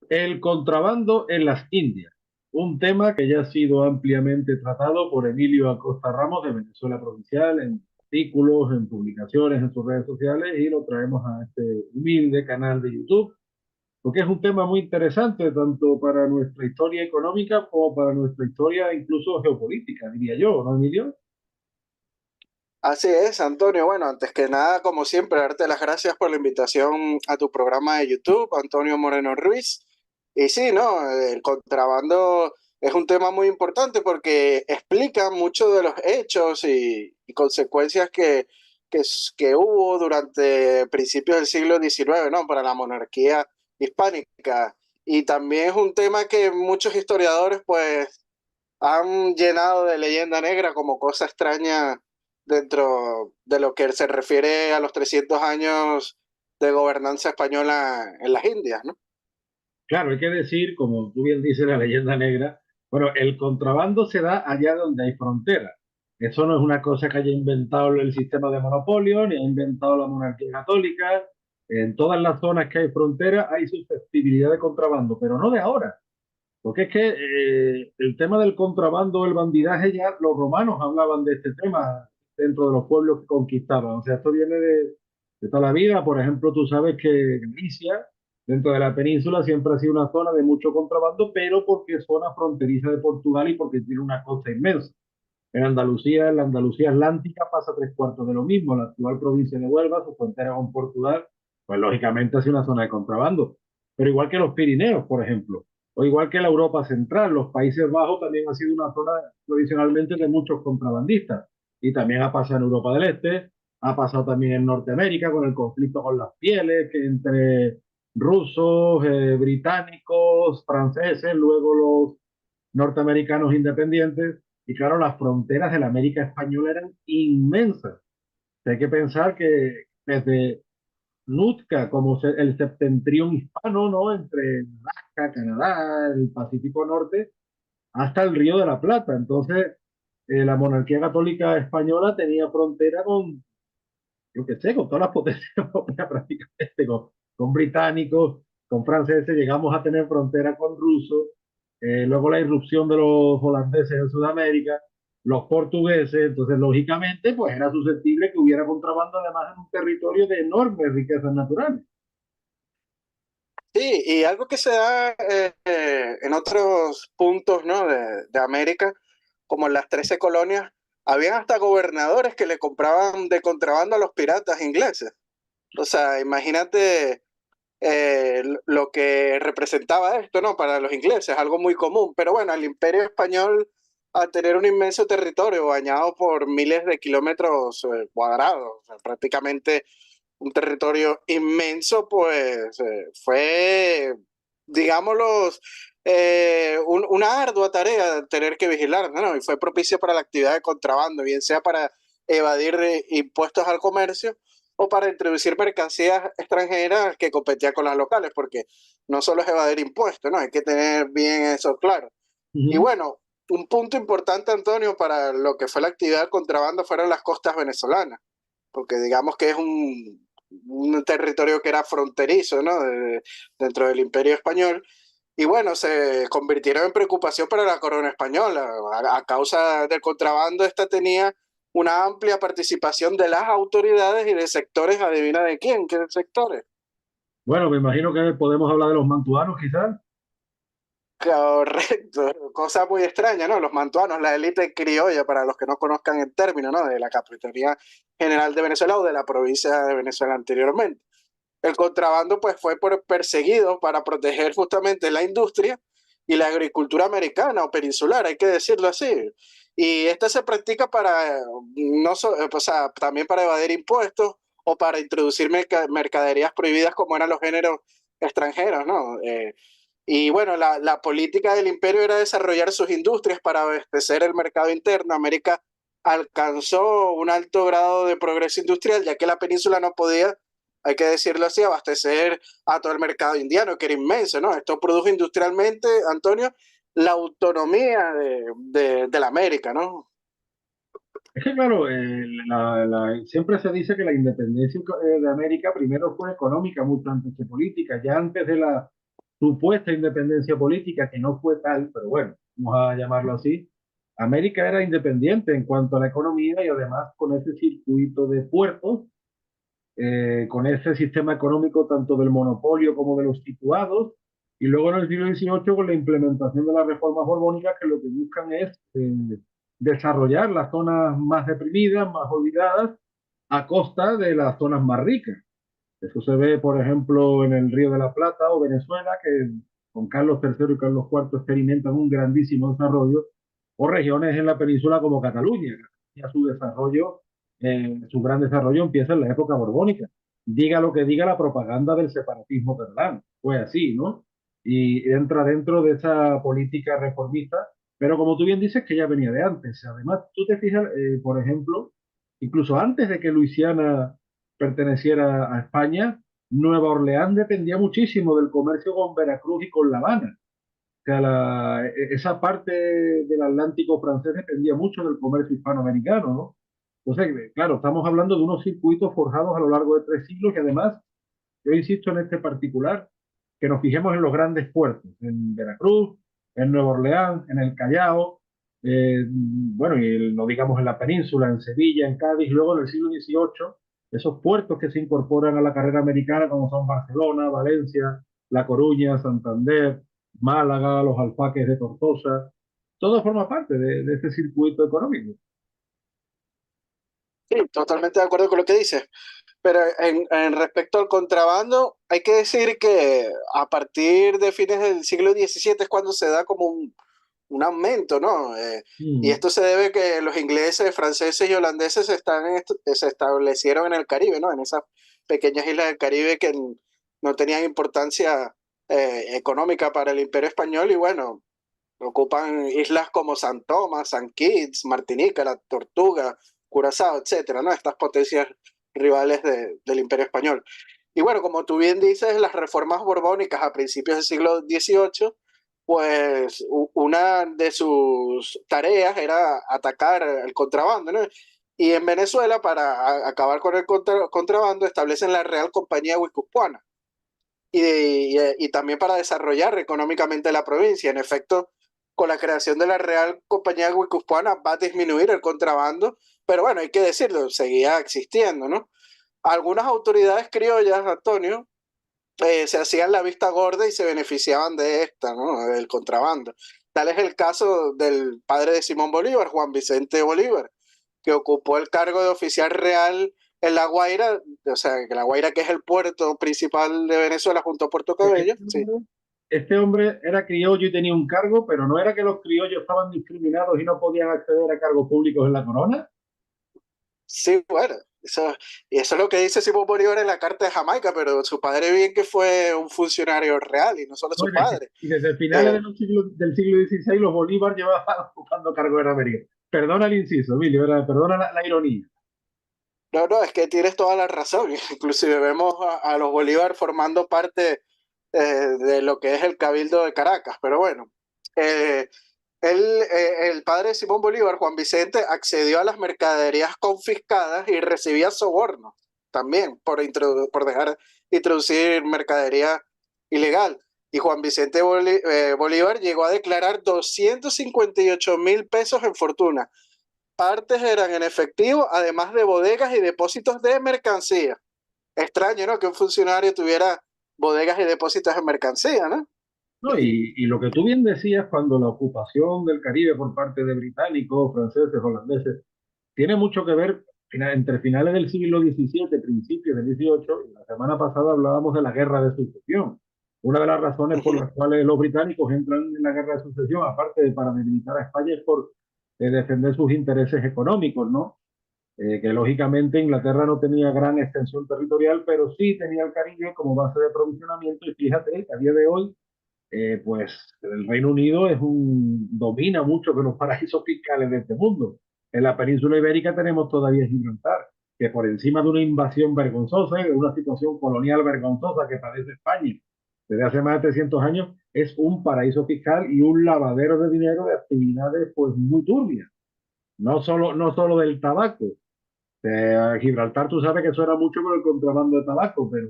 El contrabando en las Indias, un tema que ya ha sido ampliamente tratado por Emilio Acosta Ramos de Venezuela Provincial en artículos, en publicaciones, en sus redes sociales y lo traemos a este humilde canal de YouTube, porque es un tema muy interesante tanto para nuestra historia económica como para nuestra historia incluso geopolítica, diría yo, ¿no, Emilio? Así es, Antonio. Bueno, antes que nada, como siempre, darte las gracias por la invitación a tu programa de YouTube, Antonio Moreno Ruiz. Y sí, ¿no? El contrabando es un tema muy importante porque explica muchos de los hechos y consecuencias que hubo durante principios del siglo XIX, ¿no? Para la monarquía hispánica. Y también es un tema que muchos historiadores, pues, han llenado de leyenda negra como cosa extraña dentro de lo que se refiere a los 300 años de gobernanza española en las Indias, ¿no? Claro, hay que decir, como tú bien dices, la leyenda negra, bueno, el contrabando se da allá donde hay frontera. Eso no es una cosa que haya inventado el sistema de monopolio, ni ha inventado la monarquía católica. En todas las zonas que hay frontera hay susceptibilidad de contrabando, pero no de ahora. Porque es que el tema del contrabando, el bandidaje, ya los romanos hablaban de este tema dentro de los pueblos que conquistaban. O sea, esto viene de toda la vida. Por ejemplo, tú sabes que Galicia, dentro de la península, siempre ha sido una zona de mucho contrabando, pero porque es zona fronteriza de Portugal y porque tiene una costa inmensa. En la Andalucía Atlántica pasa tres cuartos de lo mismo. La actual provincia de Huelva, su frontera con Portugal, pues lógicamente es una zona de contrabando. Pero igual que los Pirineos, por ejemplo, o igual que la Europa Central, los Países Bajos también ha sido una zona tradicionalmente de muchos contrabandistas. Y también ha pasado en Europa del Este, ha pasado también en Norteamérica con el conflicto con las pieles, que entre rusos, británicos, franceses, luego los norteamericanos independientes, y claro, las fronteras de la América española eran inmensas. Hay que pensar que desde Nootka, como el septentrión hispano, ¿no? Entre Alaska, Canadá, el Pacífico Norte, hasta el Río de la Plata. Entonces, la monarquía católica española tenía frontera con, yo qué sé, con todas las potencias europeas prácticamente, con británicos, con franceses, llegamos a tener frontera con rusos, luego la irrupción de los holandeses en Sudamérica, los portugueses, entonces lógicamente pues era susceptible que hubiera contrabando además en un territorio de enormes riquezas naturales. Sí, y algo que se da en otros puntos, ¿no? de América, como en las 13 colonias, habían hasta gobernadores que le compraban de contrabando a los piratas ingleses. O sea, imagínate lo que representaba esto, ¿no? Para los ingleses, algo muy común. Pero bueno, el Imperio Español, al tener un inmenso territorio bañado por miles de kilómetros cuadrados, o sea, prácticamente un territorio inmenso, pues fue, digámoslo, una ardua tarea tener que vigilar, ¿no? Y fue propicio para la actividad de contrabando, bien sea para evadir impuestos al comercio o para introducir mercancías extranjeras que competían con las locales, porque no solo es evadir impuestos, ¿no? Hay que tener bien eso claro. Uh Y -huh. bueno, un punto importante, Antonio, para lo que fue la actividad del contrabando fueron las costas venezolanas, porque digamos que es un territorio que era fronterizo, ¿no? Dentro del Imperio Español. Y bueno, se convirtieron en preocupación para la corona española. A causa del contrabando, esta tenía una amplia participación de las autoridades y de sectores, adivina de quién, qué sectores. Bueno, me imagino que podemos hablar de los mantuanos quizás. Correcto, cosa muy extraña, ¿no? Los mantuanos, la élite criolla, para los que no conozcan el término, ¿no? De la Capitanía General de Venezuela o de la provincia de Venezuela anteriormente. El contrabando pues fue perseguido para proteger justamente la industria y la agricultura americana o peninsular, hay que decirlo así. Y esta se practica para, no so, o sea, también para evadir impuestos o para introducir mercaderías prohibidas como eran los géneros extranjeros, ¿no? Y bueno, la política del imperio era desarrollar sus industrias para abastecer el mercado interno. América alcanzó un alto grado de progreso industrial, ya que la península no podía, hay que decirlo así, abastecer a todo el mercado indiano, que era inmenso, ¿no? Esto produjo industrialmente, Antonio, la autonomía de la América, ¿no? Es que claro, siempre se dice que la independencia de América primero fue económica, mucho antes que política, ya antes de la supuesta independencia política, que no fue tal, pero bueno, vamos a llamarlo así. América era independiente en cuanto a la economía y además con ese circuito de puertos, con ese sistema económico tanto del monopolio como de los situados, y luego en el siglo XVIII con la implementación de las reformas borbónicas que lo que buscan es desarrollar las zonas más deprimidas, más olvidadas, a costa de las zonas más ricas. Eso se ve, por ejemplo, en el Río de la Plata o Venezuela, que con Carlos III y Carlos IV experimentan un grandísimo desarrollo, o regiones en la península como Cataluña. Ya su desarrollo, su gran desarrollo empieza en la época borbónica. Diga lo que diga la propaganda del separatismo catalán. Fue así, ¿no? Y entra dentro de esa política reformista, pero como tú bien dices, que ya venía de antes. Además, tú te fijas, por ejemplo, incluso antes de que Luisiana perteneciera a España, Nueva Orleans dependía muchísimo del comercio con Veracruz y con La Habana. O sea, esa parte del Atlántico francés dependía mucho del comercio hispanoamericano, ¿no? Entonces, claro, estamos hablando de unos circuitos forjados a lo largo de 3 siglos y además, yo insisto en este particular, que nos fijemos en los grandes puertos, en Veracruz, en Nueva Orleans, en el Callao, bueno, y no digamos en la península, en Sevilla, en Cádiz, luego en el siglo XVIII, esos puertos que se incorporan a la carrera americana, como son Barcelona, Valencia, La Coruña, Santander, Málaga, los alfaques de Tortosa, todo forma parte de ese circuito económico. Sí, totalmente de acuerdo con lo que dices. Pero en respecto al contrabando, hay que decir que a partir de fines del siglo XVII es cuando se da como un aumento, ¿no? Y Mm. esto se debe a que los ingleses, franceses y holandeses se establecieron en el Caribe, ¿no? En esas pequeñas islas del Caribe que no tenían importancia económica para el Imperio Español y bueno, ocupan islas como San Tomás, San Kitts, Martinica, la Tortuga, Curazao, etcétera, ¿no? Estas potencias rivales del Imperio Español. Y bueno, como tú bien dices, las reformas borbónicas a principios del siglo XVIII, pues una de sus tareas era atacar el contrabando, ¿no? Y en Venezuela, para acabar con el contrabando, establecen la Real Compañía Guipuzcoana y también para desarrollar económicamente la provincia. En efecto, con la creación de la Real Compañía Guipuzcoana va a disminuir el contrabando, pero bueno, hay que decirlo, seguía existiendo, ¿no? Algunas autoridades criollas, Antonio, se hacían la vista gorda y se beneficiaban de esta, ¿no? Del contrabando. Tal es el caso del padre de Simón Bolívar, Juan Vicente Bolívar, que ocupó el cargo de oficial real en La Guaira, o sea, que La Guaira que es el puerto principal de Venezuela junto a Puerto Cabello, sí. Este hombre era criollo y tenía un cargo, pero no era que los criollos estaban discriminados y no podían acceder a cargos públicos en la corona. Sí, bueno, y eso es lo que dice Simón Bolívar en la Carta de Jamaica, pero su padre bien que fue un funcionario real y no solo su Bueno, padre. y desde finales Eh, del siglo XVI los Bolívar llevaban ocupando cargos en América. Perdona el inciso, Emilio, perdona la ironía. no, no, es que tienes toda la razón. Inclusive vemos a los Bolívar formando parte de lo que es el Cabildo de Caracas, pero bueno. Eh, el padre de Simón Bolívar, Juan Vicente, accedió a las mercaderías confiscadas y recibía sobornos también por dejar introducir mercadería ilegal. Y Juan Vicente Bolívar llegó a declarar 258.000 pesos en fortuna. Partes eran en efectivo, además de bodegas y depósitos de mercancía. Extraño, ¿no? Que un funcionario tuviera bodegas y depósitos de mercancía, ¿no? ¿No? Y lo que tú bien decías cuando la ocupación del Caribe por parte de británicos, franceses, holandeses, tiene mucho que ver entre finales del siglo XVII, principios del XVIII, y la semana pasada hablábamos de la guerra de sucesión. Una de las razones por las cuales los británicos entran en la guerra de sucesión, aparte de para debilitar a España, es por defender sus intereses económicos, ¿no? Que lógicamente Inglaterra no tenía gran extensión territorial, pero sí tenía el Caribe como base de aprovisionamiento y fíjate que a día de hoy pues el Reino Unido domina mucho de los paraísos fiscales de este mundo. En la península ibérica tenemos todavía Gibraltar, que por encima de una invasión vergonzosa y de una situación colonial vergonzosa que padece España desde hace más de 300 años, es un paraíso fiscal y un lavadero de dinero de actividades pues muy turbias. No solo del tabaco. Gibraltar tú sabes que suena mucho por el contrabando de tabaco, pero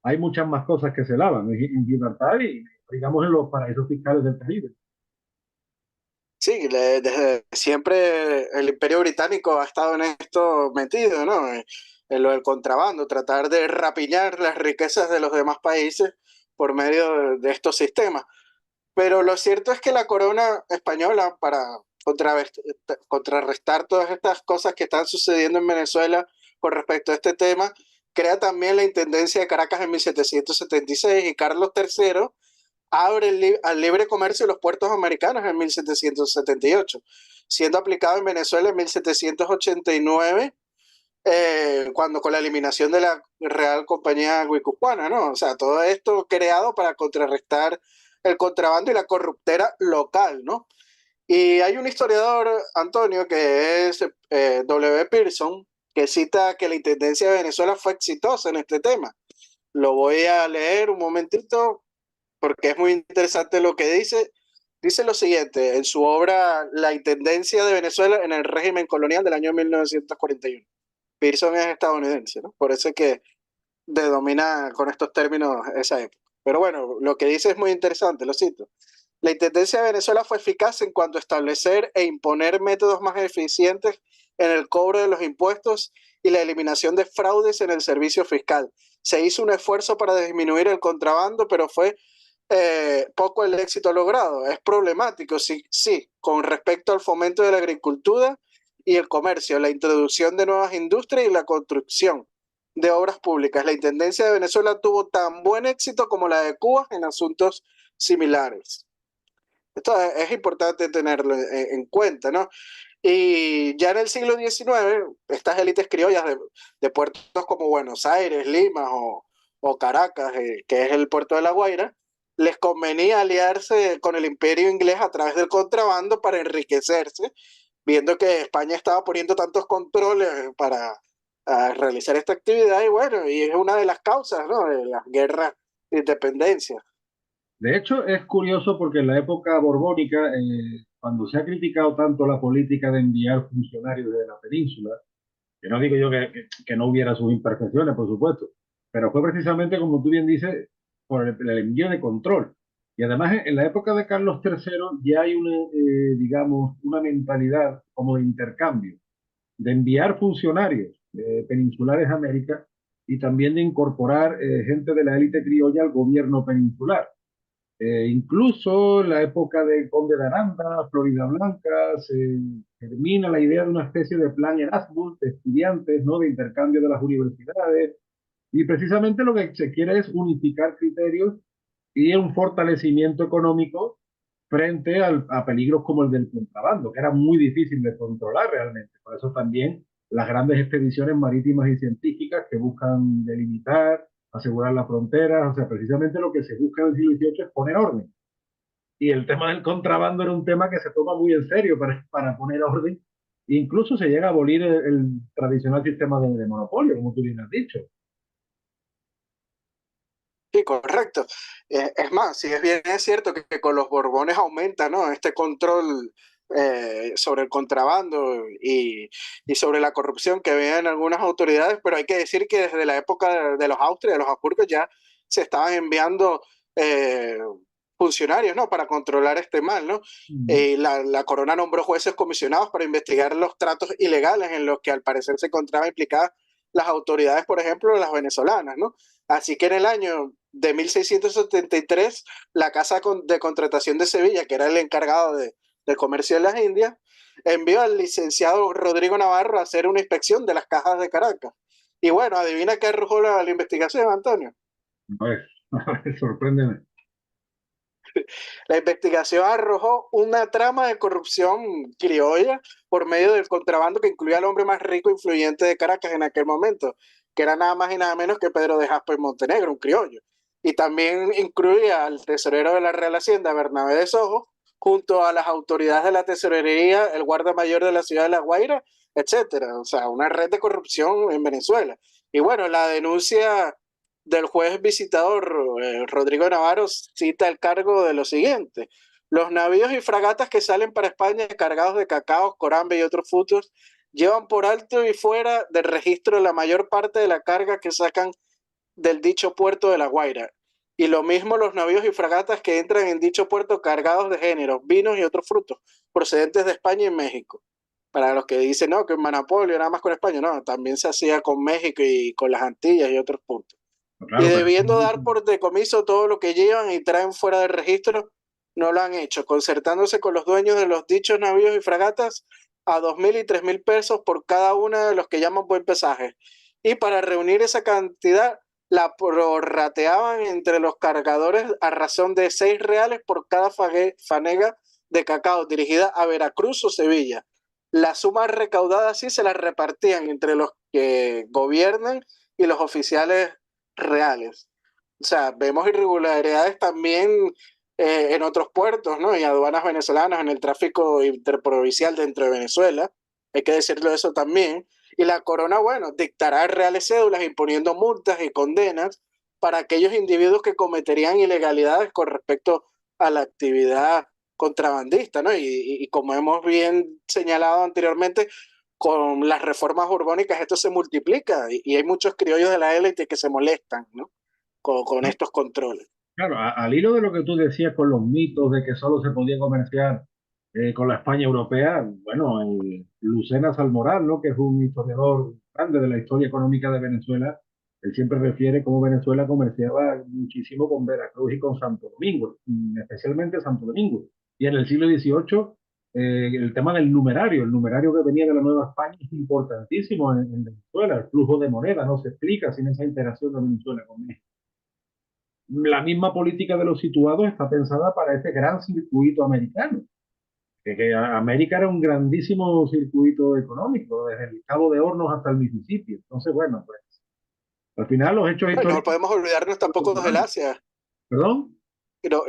hay muchas más cosas que se lavan en Gibraltar y, digamos, en los paraísos fiscales del Caribe. Sí, desde siempre el Imperio Británico ha estado en esto metido, ¿no? En lo del contrabando, tratar de rapiñar las riquezas de los demás países por medio de estos sistemas. Pero lo cierto es que la corona española, para contrarrestar todas estas cosas que están sucediendo en Venezuela con respecto a este tema, crea también la Intendencia de Caracas en 1776 y Carlos III abre al libre comercio los puertos americanos en 1778, siendo aplicado en Venezuela en 1789, cuando con la eliminación de la Real Compañía Guicucuana, ¿no? O sea, todo esto creado para contrarrestar el contrabando y la corruptera local, ¿no? Y hay un historiador, Antonio, que es W. Pearson, que cita que la Intendencia de Venezuela fue exitosa en este tema. Lo voy a leer un momentito porque es muy interesante lo que dice. Dice lo siguiente en su obra La Intendencia de Venezuela en el régimen colonial del año 1941. Pearson es estadounidense, ¿no? Por eso es que denomina con estos términos esa época. Pero bueno, lo que dice es muy interesante, lo cito. La Intendencia de Venezuela fue eficaz en cuanto a establecer e imponer métodos más eficientes en el cobro de los impuestos y la eliminación de fraudes en el servicio fiscal. Se hizo un esfuerzo para disminuir el contrabando, pero fue poco el éxito logrado. Es problemático, sí, sí, con respecto al fomento de la agricultura y el comercio, la introducción de nuevas industrias y la construcción de obras públicas. La Intendencia de Venezuela tuvo tan buen éxito como la de Cuba en asuntos similares. Esto es importante tenerlo en cuenta, ¿no? Y ya en el siglo XIX, estas élites criollas de puertos como Buenos Aires, Lima o Caracas, que es el puerto de La Guaira, les convenía aliarse con el imperio inglés a través del contrabando para enriquecerse, viendo que España estaba poniendo tantos controles para realizar esta actividad y bueno, y es una de las causas, ¿no? De las guerras de independencia. De hecho, es curioso porque en la época borbónica, cuando se ha criticado tanto la política de enviar funcionarios de la península, que no digo yo que no hubiera sus imperfecciones, por supuesto, pero fue precisamente, como tú bien dices, por el envío de control. Y además, en la época de Carlos III ya hay una, digamos, una mentalidad como de intercambio, de enviar funcionarios peninsulares a América y también de incorporar gente de la élite criolla al gobierno peninsular. Incluso en la época de Conde de Aranda, Florida Blanca, se termina la idea de una especie de plan Erasmus de estudiantes, ¿no? De intercambio de las universidades. Y precisamente lo que se quiere es unificar criterios y un fortalecimiento económico frente a peligros como el del contrabando, que era muy difícil de controlar realmente. Por eso también las grandes expediciones marítimas y científicas que buscan delimitar, asegurar las fronteras, o sea, precisamente lo que se busca en el siglo XVIII es poner orden. Y el tema del contrabando era un tema que se toma muy en serio para poner orden. Incluso se llega a abolir el tradicional sistema de monopolio, como tú bien has dicho. Sí, correcto. Es más, si es bien es cierto que con los Borbones aumenta, ¿no? Este control sobre el contrabando y sobre la corrupción que había en algunas autoridades, pero hay que decir que desde la época de los Austrias, de los Habsburgos, ya se estaban enviando funcionarios, ¿no? Para controlar este mal, ¿no? Mm. La corona nombró jueces comisionados para investigar los tratos ilegales en los que al parecer se encontraban implicadas las autoridades, por ejemplo, las venezolanas, ¿no? Así que en el año de 1673, la Casa de Contratación de Sevilla, que era el encargado del comercio de las Indias, envió al licenciado Rodrigo Navarro a hacer una inspección de las cajas de Caracas. Y bueno, adivina qué arrojó la investigación, Antonio. A ver, sorpréndeme. La investigación arrojó una trama de corrupción criolla por medio del contrabando que incluía al hombre más rico e influyente de Caracas en aquel momento, que era nada más y nada menos que Pedro de Jasper Montenegro, un criollo. Y también incluía al tesorero de la Real Hacienda, Bernabé de Sojo, junto a las autoridades de la tesorería, el guarda mayor de la ciudad de La Guaira, etcétera. O sea, una red de corrupción en Venezuela. Y bueno, la denuncia del juez visitador Rodrigo Navarro cita el cargo de lo siguiente: los navíos y fragatas que salen para España cargados de cacao, corambe y otros frutos llevan por alto y fuera del registro la mayor parte de la carga que sacan del dicho puerto de La Guaira. Y lo mismo los navíos y fragatas que entran en dicho puerto cargados de géneros, vinos y otros frutos procedentes de España y México. Para los que dicen, no, que en monopolio nada más con España, no, también se hacía con México y con las Antillas y otros puntos. Pero Y claro, pero debiendo dar por decomiso todo lo que llevan y traen fuera del registro, no lo han hecho, concertándose con los dueños de los dichos navíos y fragatas a 2.000 y 3.000 pesos por cada uno de los que llaman buen pesaje. Y para reunir esa cantidad, la prorrateaban entre los cargadores a razón de 6 reales por cada fanega de cacao dirigida a Veracruz o Sevilla. La suma recaudada así se la repartían entre los que gobiernan y los oficiales reales. O sea, vemos irregularidades también en otros puertos, ¿no? Y aduanas venezolanas en el tráfico interprovincial dentro de Venezuela. Hay que decirlo eso también. Y la corona, bueno, dictará reales cédulas imponiendo multas y condenas para aquellos individuos que cometerían ilegalidades con respecto a la actividad contrabandista, ¿no? Y como hemos bien señalado anteriormente, con las reformas urbánicas esto se multiplica y hay muchos criollos de la élite que se molestan, ¿no? Con estos controles. claro, al hilo de lo que tú decías con los mitos de que solo se podía comerciar con la España europea, bueno, Lucena Salmoral, ¿no? Que es un historiador grande de la historia económica de Venezuela, él siempre refiere cómo Venezuela comerciaba muchísimo con Veracruz y con Santo Domingo, especialmente Santo Domingo. Y en el siglo XVIII, el tema del numerario, el numerario que venía de la Nueva España es importantísimo en Venezuela, el flujo de moneda no se explica sin esa interacción de Venezuela con México. La misma política de los situados está pensada para ese gran circuito americano, que América era un grandísimo circuito económico, desde el Cabo de Hornos hasta el Mississippi. Entonces, bueno, pues al final los hechos No históricos... podemos olvidarnos tampoco del Asia. ¿Perdón? Y no,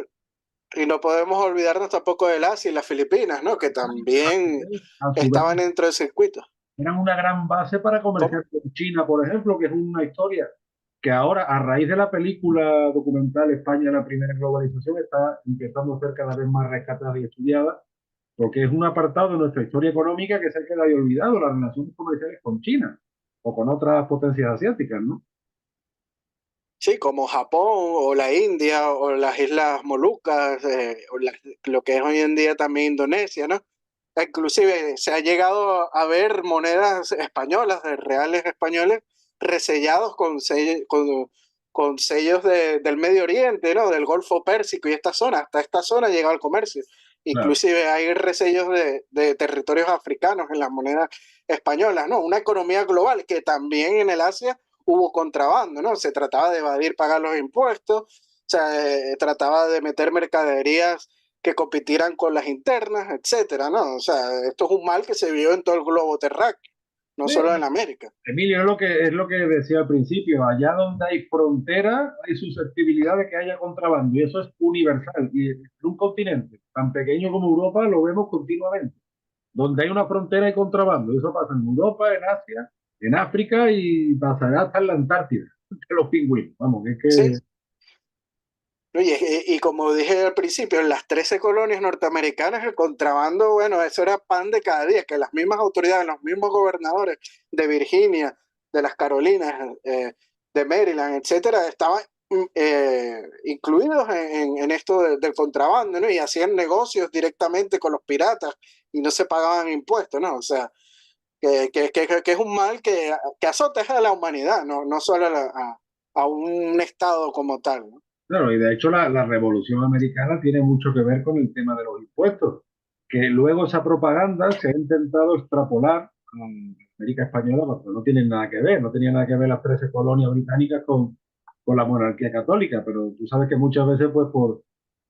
y no podemos olvidarnos tampoco del Asia y las Filipinas, ¿no? Que también A su vez, estaban dentro del circuito. eran una gran base para ¿Cómo? comerciar con China, por ejemplo, que es una historia que ahora, a raíz de la película documental España, la primera globalización, está empezando a ser cada vez más rescatada y estudiada, porque es un apartado de nuestra historia económica que se ha quedado olvidado, las relaciones comerciales con China o con otras potencias asiáticas, ¿no? Sí, como Japón o la India o las Islas Molucas, lo que es hoy en día también Indonesia, ¿no? Inclusive se ha llegado a ver monedas españolas, de reales españoles, resellados con sellos del Medio Oriente, ¿no? Del Golfo Pérsico y esta zona. Hasta esta zona ha llegado el comercio. Claro. Inclusive hay resellos de territorios africanos en las monedas españolas, ¿no? Una economía global que también en el Asia hubo contrabando, ¿no? Se trataba de evadir pagar los impuestos, o sea, trataba de meter mercaderías que compitieran con las internas, etcétera, ¿no? O sea, esto es un mal que se vio en todo el globo terráqueo, no Sí, solo en América. Emilio, es lo que decía al principio, allá donde hay frontera hay susceptibilidad de que haya contrabando y eso es universal. Y en un continente tan pequeño como Europa lo vemos continuamente. Donde hay una frontera hay contrabando. Y eso pasa en Europa, en Asia, en África y pasará hasta en la Antártida, de los pingüinos. Vamos, que es Sí, que... y como dije al principio, en las 13 colonias norteamericanas el contrabando, bueno, eso era pan de cada día, que las mismas autoridades, los mismos gobernadores de Virginia, de las Carolinas, de Maryland, etcétera, estaban incluidos en esto del contrabando, ¿no? Y hacían negocios directamente con los piratas y no se pagaban impuestos, ¿no? O sea, que es un mal que azota a la humanidad, no solo a un estado como tal, ¿no? Claro, y de hecho la Revolución Americana tiene mucho que ver con el tema de los impuestos, que luego esa propaganda se ha intentado extrapolar a América Española, porque no tienen nada que ver, no tenía nada que ver las 13 colonias británicas con la monarquía católica, pero tú sabes que muchas veces, pues por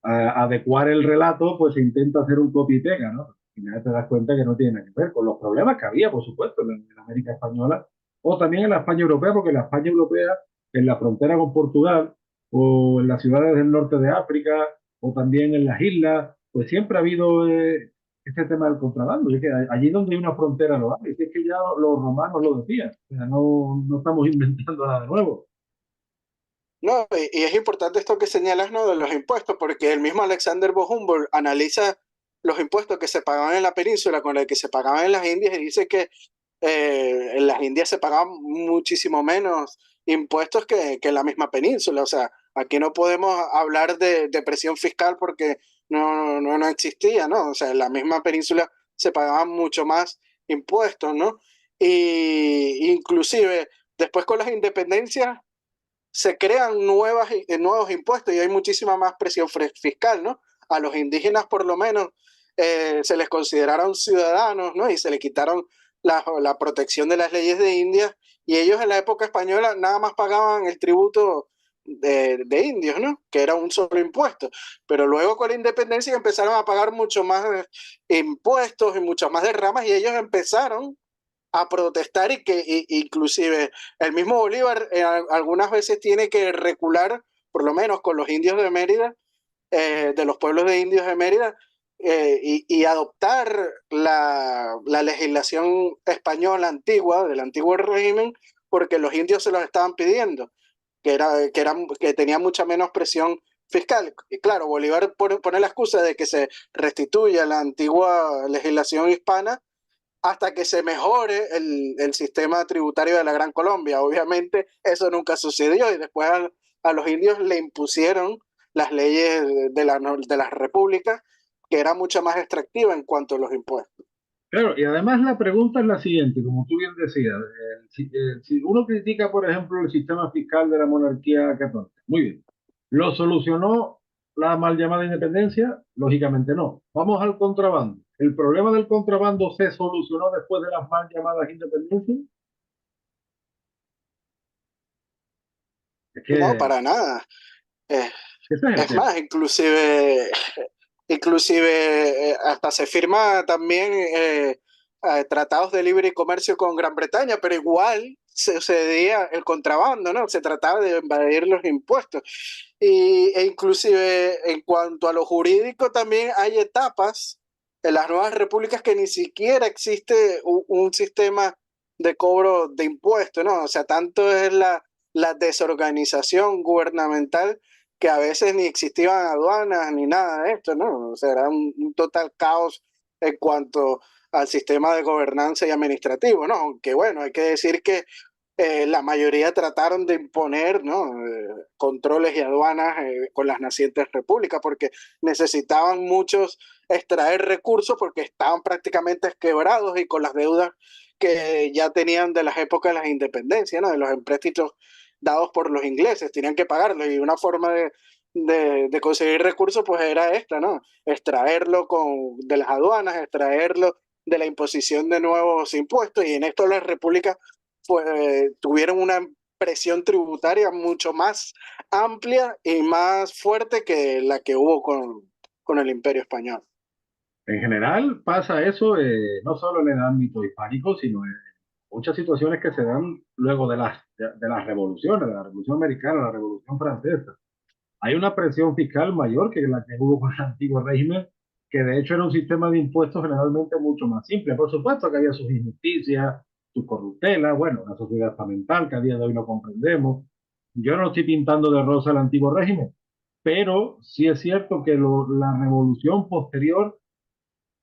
adecuar el relato, pues se intenta hacer un copy y pega, ¿no? Al final te das cuenta que no tiene nada que ver con los problemas que había, por supuesto, en la América Española, o también en la España europea, porque la España europea, en la frontera con Portugal, o en las ciudades del norte de África, o también en las islas, pues siempre ha habido este tema del contrabando. Y es que allí donde hay una frontera lo hay. Es que ya los romanos lo decían. O sea, no estamos inventando nada nuevo. No, y es importante esto que señalas, ¿no? De los impuestos, porque el mismo Alexander von Humboldt analiza los impuestos que se pagaban en la península con el que se pagaban en las Indias y dice que en las Indias se pagaban muchísimo menos impuestos que en la misma península. O sea, aquí no podemos hablar de presión fiscal porque no existía, ¿no? O sea, en la misma península se pagaban mucho más impuestos, ¿no? Y inclusive después con las independencias se crean nuevos impuestos y hay muchísima más presión fiscal, ¿no? A los indígenas por lo menos se les consideraron ciudadanos, ¿no? Y se les quitaron la protección de las leyes de India y ellos en la época española nada más pagaban el tributo de indios, ¿no? Que era un solo impuesto. Pero luego con la independencia empezaron a pagar mucho más impuestos y muchas más derramas y ellos empezaron a protestar inclusive el mismo Bolívar algunas veces tiene que recular, por lo menos con los indios de Mérida, de los pueblos de indios de Mérida, y adoptar la legislación española antigua, del antiguo régimen, porque los indios se los estaban pidiendo, que tenía mucha menos presión fiscal. Y claro, Bolívar pone la excusa de que se restituya la antigua legislación hispana hasta que se mejore el sistema tributario de la Gran Colombia. Obviamente eso nunca sucedió y después a los indios le impusieron las leyes de las repúblicas, que era mucho más extractiva en cuanto a los impuestos. Claro, y además la pregunta es la siguiente, como tú bien decías, si uno critica, por ejemplo, el sistema fiscal de la monarquía católica, muy bien, ¿lo solucionó la mal llamada independencia? Lógicamente no. Vamos al contrabando. ¿El problema del contrabando se solucionó después de las mal llamadas independencias? Es No, que para nada. Eh, ese es el es tema. más, inclusive hasta se firma también tratados de libre comercio con Gran Bretaña, pero igual se sucedía el contrabando, ¿no? Se trataba de evadir los impuestos. E inclusive en cuanto a lo jurídico también hay etapas en las nuevas repúblicas que ni siquiera existe un sistema de cobro de impuestos, ¿no? O sea, tanto es la desorganización gubernamental que a veces ni existían aduanas ni nada de esto, ¿no? O sea, era un total caos en cuanto al sistema de gobernanza y administrativo, ¿no? Aunque bueno, hay que decir que la mayoría trataron de imponer, ¿no? Controles y aduanas con las nacientes repúblicas porque necesitaban muchos extraer recursos porque estaban prácticamente quebrados y con las deudas que ya tenían de las épocas de las independencias, ¿no? De los empréstitos dados por los ingleses, tenían que pagarlos y una forma de conseguir recursos pues era esta, ¿no? Extraerlo de las aduanas, extraerlo de la imposición de nuevos impuestos y en esto las repúblicas tuvieron una presión tributaria mucho más amplia y más fuerte que la que hubo con el Imperio Español. En general pasa eso no solo en el ámbito hispánico, sino en muchas situaciones que se dan luego de las revoluciones, de la Revolución Americana, la Revolución Francesa. Hay una presión fiscal mayor que la que hubo con el antiguo régimen, que de hecho era un sistema de impuestos generalmente mucho más simple. Por supuesto que había sus injusticias, su corruptela, bueno, una sociedad estamental que a día de hoy no comprendemos. Yo no estoy pintando de rosa el antiguo régimen, pero sí es cierto que la revolución posterior,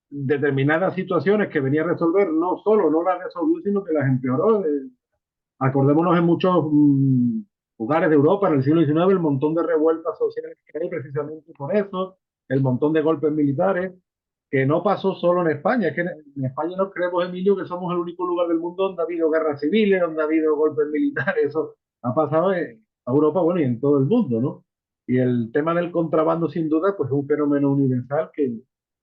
determinadas situaciones que venía a resolver, no solo no las resolvió, sino que las empeoró. Acordémonos en muchos lugares de Europa en el siglo XIX, el montón de revueltas sociales que hay precisamente por eso, el montón de golpes militares, que no pasó solo en España. Es que en España no creemos, Emilio, que somos el único lugar del mundo donde ha habido guerras civiles, donde ha habido golpes militares. Eso ha pasado en Europa, bueno, y en todo el mundo, ¿no? Y el tema del contrabando, sin duda, pues es un fenómeno universal que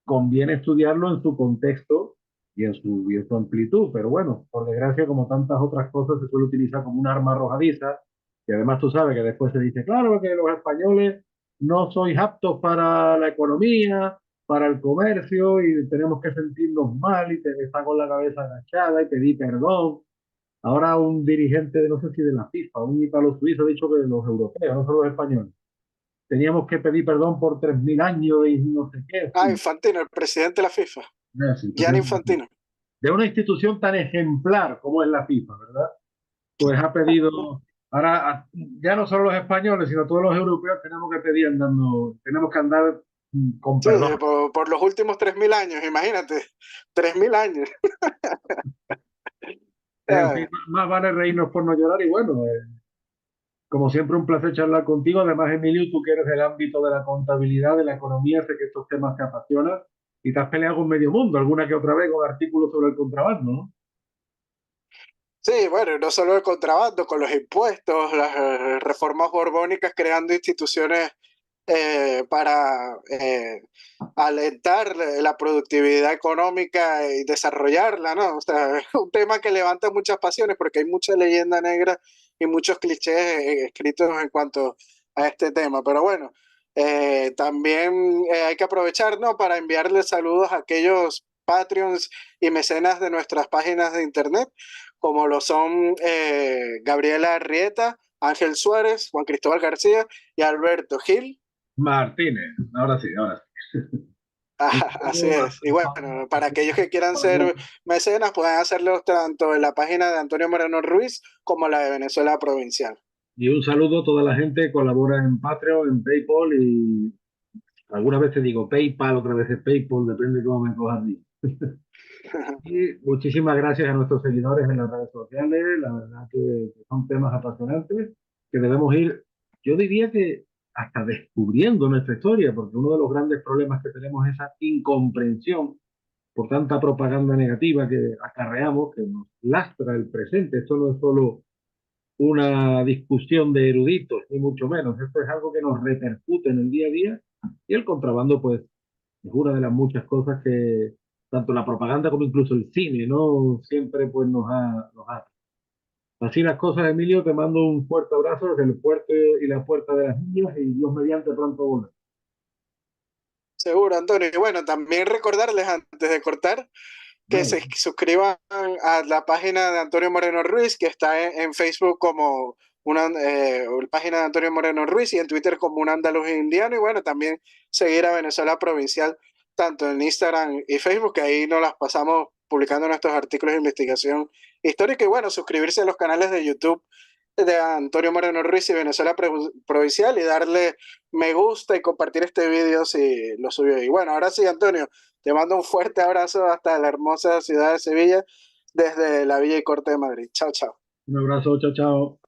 conviene estudiarlo en su contexto y en su amplitud, pero bueno, por desgracia, como tantas otras cosas, se suele utilizar como un arma arrojadiza, y además tú sabes que después se dice, claro, que los españoles no sois aptos para la economía, para el comercio, y tenemos que sentirnos mal, y te está con la cabeza agachada, y pedir perdón. Ahora un dirigente, de no sé si de la FIFA, un italo suizo, ha dicho que los europeos, no solo los españoles, teníamos que pedir perdón por 3.000 años y no sé qué. Ah, Sí, Infantino, el presidente de la FIFA, sí, Gianni Infantino. de una institución tan ejemplar como es la FIFA, ¿verdad? Pues ha pedido, ahora ya no solo los españoles, sino todos los europeos tenemos que pedir andando, tenemos que andar con Sí, perdón. por los últimos 3.000 años, imagínate, 3.000 años. En fin, Ah, más vale reírnos por no llorar y bueno, Como siempre, un placer charlar contigo. Además, Emilio, tú que eres del ámbito de la contabilidad, de la economía, sé que estos temas te apasionan y te has peleado con medio mundo alguna que otra vez con artículos sobre el contrabando, ¿no? Sí, bueno, no solo el contrabando, con los impuestos, las reformas borbónicas creando instituciones para alentar la productividad económica y desarrollarla, ¿no? O sea, es un tema que levanta muchas pasiones porque hay mucha leyenda negra y muchos clichés escritos en cuanto a este tema. Pero bueno, también hay que aprovechar, ¿no? Para enviarle saludos a aquellos Patreons y mecenas de nuestras páginas de internet, como lo son Gabriela Arrieta, Ángel Suárez, Juan Cristóbal García y Alberto Gil. Martínez, ahora sí, ahora sí. Un Así saludo es. Y bueno, para aquellos que quieran ser mecenas, pueden hacerlo tanto en la página de Antonio Moreno Ruiz como la de Venezuela Provincial. y un saludo a toda la gente que colabora en Patreon, en PayPal y algunas veces digo PayPal, otras veces PayPal, depende de cómo me cojas a mí. Y muchísimas gracias a nuestros seguidores en las redes sociales, la verdad que son temas apasionantes que debemos ir, yo diría que hasta descubriendo nuestra historia, porque uno de los grandes problemas que tenemos es esa incomprensión por tanta propaganda negativa que acarreamos, que nos lastra el presente. Esto no es solo una discusión de eruditos, ni mucho menos, esto es algo que nos repercute en el día a día y el contrabando, pues, es una de las muchas cosas que tanto la propaganda como incluso el cine, ¿no? Siempre pues nos ha. Así las cosas, Emilio, te mando un fuerte abrazo desde el puerto y la puerta de las niñas y Dios mediante pronto volver. Seguro, Antonio. Y bueno, también recordarles antes de cortar que Vale. se suscriban a la página de Antonio Moreno Ruiz, que está en Facebook como una página de Antonio Moreno Ruiz y en Twitter como un andaluz indiano. Y bueno, también seguir a Venezuela Provincial, tanto en Instagram y Facebook, que ahí nos las pasamos publicando nuestros artículos de investigación histórica. Y bueno, suscribirse a los canales de YouTube de Antonio Moreno Ruiz y Venezuela Provincial y darle me gusta y compartir este video si lo subió. Y bueno, ahora sí, Antonio. Te mando un fuerte abrazo hasta la hermosa ciudad de Sevilla, desde la Villa y Corte de Madrid. Chao, chao. Un abrazo, chao, chao.